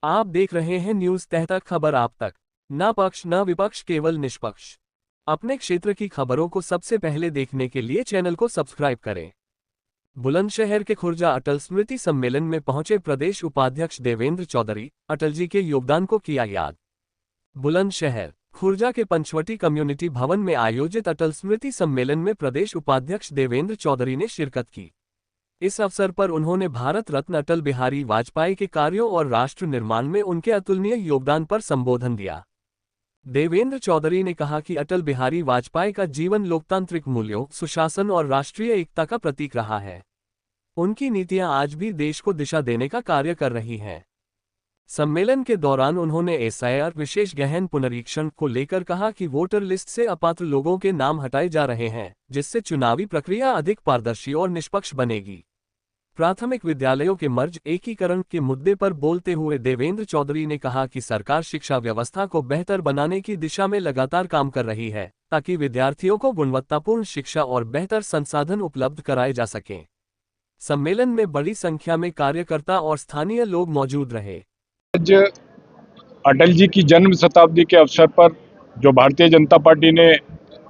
आप देख रहे हैं न्यूज तहत खबर आप तक। न पक्ष न विपक्ष, केवल निष्पक्ष। अपने क्षेत्र की खबरों को सबसे पहले देखने के लिए चैनल को सब्सक्राइब करें। बुलंदशहर के खुर्जा अटल स्मृति सम्मेलन में पहुंचे प्रदेश उपाध्यक्ष देवेंद्र चौधरी, अटल जी के योगदान को किया याद। बुलंदशहर खुर्जा के पंचवटी कम्युनिटी भवन में आयोजित अटल स्मृति सम्मेलन में प्रदेश उपाध्यक्ष देवेंद्र चौधरी ने शिरकत की। इस अवसर पर उन्होंने भारत रत्न अटल बिहारी वाजपेयी के कार्यों और राष्ट्र निर्माण में उनके अतुलनीय योगदान पर संबोधन दिया। देवेंद्र चौधरी ने कहा कि अटल बिहारी वाजपेयी का जीवन लोकतांत्रिक मूल्यों, सुशासन और राष्ट्रीय एकता का प्रतीक रहा है। उनकी नीतियां आज भी देश को दिशा देने का कार्य कर रही हैं। सम्मेलन के दौरान उन्होंने एसआईआर विशेष गहन पुनरीक्षण को लेकर कहा कि वोटर लिस्ट से अपात्र लोगों के नाम हटाए जा रहे हैं, जिससे चुनावी प्रक्रिया अधिक पारदर्शी और निष्पक्ष बनेगी। प्राथमिक विद्यालयों के मर्ज एकीकरण के मुद्दे पर बोलते हुए देवेंद्र चौधरी ने कहा कि सरकार शिक्षा व्यवस्था को बेहतर बनाने की दिशा में लगातार काम कर रही है, ताकि विद्यार्थियों को गुणवत्तापूर्ण शिक्षा और बेहतर संसाधन उपलब्ध कराए जा सकें। सम्मेलन में बड़ी संख्या में कार्यकर्ता और स्थानीय लोग मौजूद रहे। आज अटल जी की जन्म शताब्दी के अवसर पर जो भारतीय जनता पार्टी ने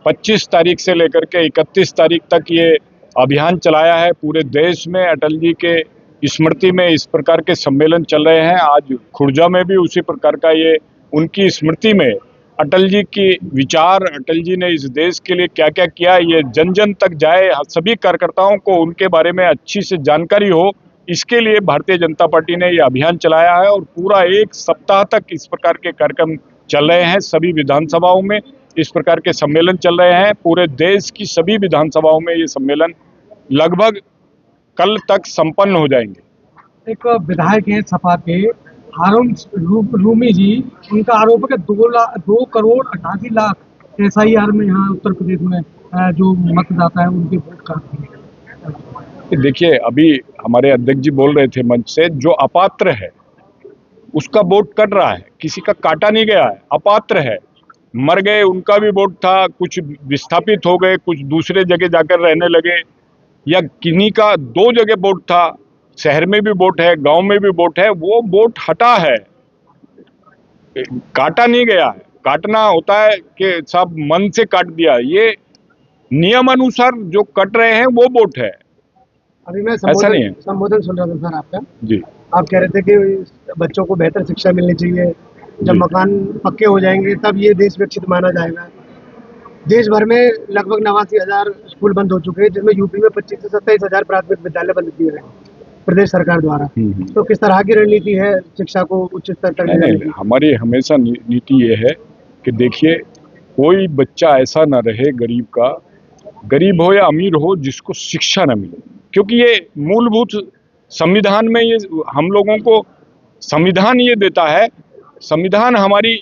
25 तारीख से लेकर के 31 तारीख तक ये अभियान चलाया है, पूरे देश में अटल जी के स्मृति में इस प्रकार के सम्मेलन चल रहे हैं। आज खुर्जा में भी उसी प्रकार का ये उनकी स्मृति में अटल जी की विचार, अटल जी ने इस देश के लिए क्या क्या किया, ये जन जन तक जाए, सभी कार्यकर्ताओं को उनके बारे में अच्छी से जानकारी हो, इसके लिए भारतीय जनता पार्टी ने ये अभियान चलाया है और पूरा एक सप्ताह तक इस प्रकार के कार्यक्रम चल रहे हैं। सभी विधानसभाओं में इस प्रकार के सम्मेलन चल रहे हैं। पूरे देश की सभी विधानसभाओं में ये सम्मेलन लगभग कल तक संपन्न हो जाएंगे। एक विधायक हैं सपा के हारून रूमी जी, उनका आरोप है कि 2 करोड़ 88 लाख एसआईआर में यहाँ उत्तर प्रदेश में जो मतदाता है उनके वोट काटते हैं। देखिए, अभी हमारे अध्यक्ष जी बोल रहे थे मंच से, जो अपात्र है उसका वोट कट रहा है, किसी का काटा नहीं गया है। अपात्र है, मर गए, उनका भी वोट था, कुछ विस्थापित हो गए, कुछ दूसरे जगह जाकर रहने लगे, या किन्हीं का 2 जगह वोट था, शहर में भी वोट है, गांव में भी वोट है, वो वोट हटा है, काटा नहीं गया है। काटना होता है कि सब मन से काट दिया, ये नियम अनुसार जो कट रहे हैं वो वोट है। अभी मैं ऐसा नहीं है। संबोधन सुन रहा था सर आपका जी। आप कह रहे थे कि बच्चों को बेहतर शिक्षा मिलनी चाहिए, जब मकान पक्के हो जाएंगे तब ये देश विकसित माना जाएगा। देश भर में लगभग 89,000 स्कूल बंद हो चुके हैं, जिसमें यूपी में 25 से 27,000 प्राथमिक विद्यालय बंद किए गए प्रदेश सरकार द्वारा। तो किस तरह की रणनीति है शिक्षा को उच्च स्तर तक ले जाने की? हमारी हमेशा नीति ये है कि देखिए, कोई बच्चा ऐसा ना रहे गरीब हो या अमीर हो, जिसको शिक्षा न मिले, क्योंकि ये मूलभूत संविधान में ये हम लोगों को संविधान ये देता है। संविधान हमारी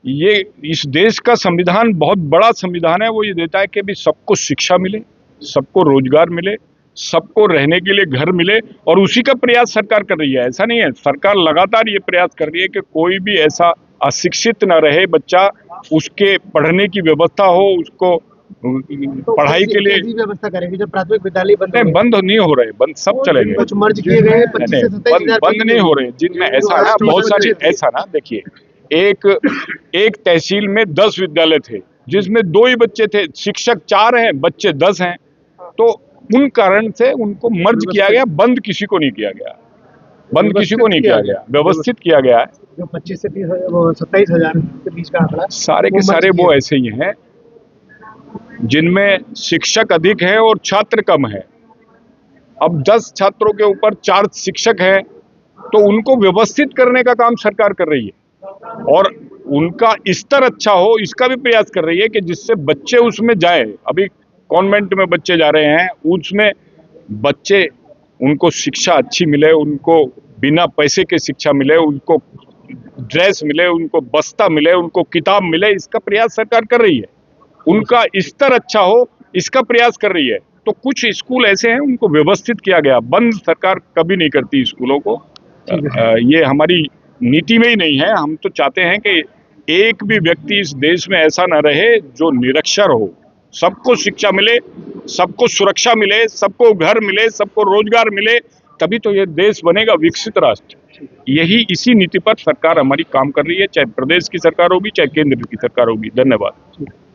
ये इस देश का संविधान बहुत बड़ा संविधान है, वो ये देता है कि भी सबको शिक्षा मिले, सबको रोजगार मिले, सबको रहने के लिए घर मिले, और उसी का प्रयास सरकार कर रही है। ऐसा नहीं है, सरकार लगातार ये प्रयास कर रही है कि कोई भी ऐसा अशिक्षित न रहे बच्चा, उसके पढ़ने की व्यवस्था हो, उसको पढ़ाई के लिए व्यवस्था करेंगे। जब प्राथमिक विद्यालय बंद नहीं हो रहे, बंद सब चलेंगे, कुछ मर्ज किए गए, 25 से 27,000 बंद नहीं हो रहे, जिनमें ऐसा ना बहुत सारे ऐसा ना, देखिए, एक तहसील में 10 विद्यालय थे, जिसमें 2 ही बच्चे थे, शिक्षक 4 हैं, बच्चे 10 हैं, तो उन कारण से उनको मर्ज किया गया, बंद किसी को नहीं किया गया, बंद किसी को नहीं किया गया, व्यवस्थित किया गया है। जो 25 से 27,000 के बीच का आंकड़ा, सारे के सारे वो ऐसे ही हैं जिनमें शिक्षक अधिक है और छात्र कम है। अब 10 छात्रों के ऊपर 4 शिक्षक हैं, तो उनको व्यवस्थित करने का काम सरकार कर रही है और उनका स्तर अच्छा हो, इसका भी प्रयास कर रही है कि जिससे बच्चे उसमें जाए। अभी कॉन्वेंट में बच्चे जा रहे हैं, उसमें बच्चे, उनको शिक्षा अच्छी मिले, उनको बिना पैसे के शिक्षा मिले, उनको ड्रेस मिले, उनको बस्ता मिले, उनको किताब मिले, इसका प्रयास सरकार कर रही है। उनका स्तर अच्छा हो, इसका प्रयास कर रही है। तो कुछ स्कूल ऐसे हैं उनको व्यवस्थित किया गया, बंद सरकार कभी नहीं करती स्कूलों को, ये हमारी नीति में ही नहीं है। हम तो चाहते हैं कि एक भी व्यक्ति इस देश में ऐसा न रहे जो निरक्षर हो, सबको शिक्षा मिले, सबको सुरक्षा मिले, सबको घर मिले, सबको रोजगार मिले, तभी तो ये देश बनेगा विकसित राष्ट्र। यही इसी नीति पर सरकार हमारी काम कर रही है, चाहे प्रदेश की सरकार होगी चाहे केंद्र की सरकार होगी। धन्यवाद।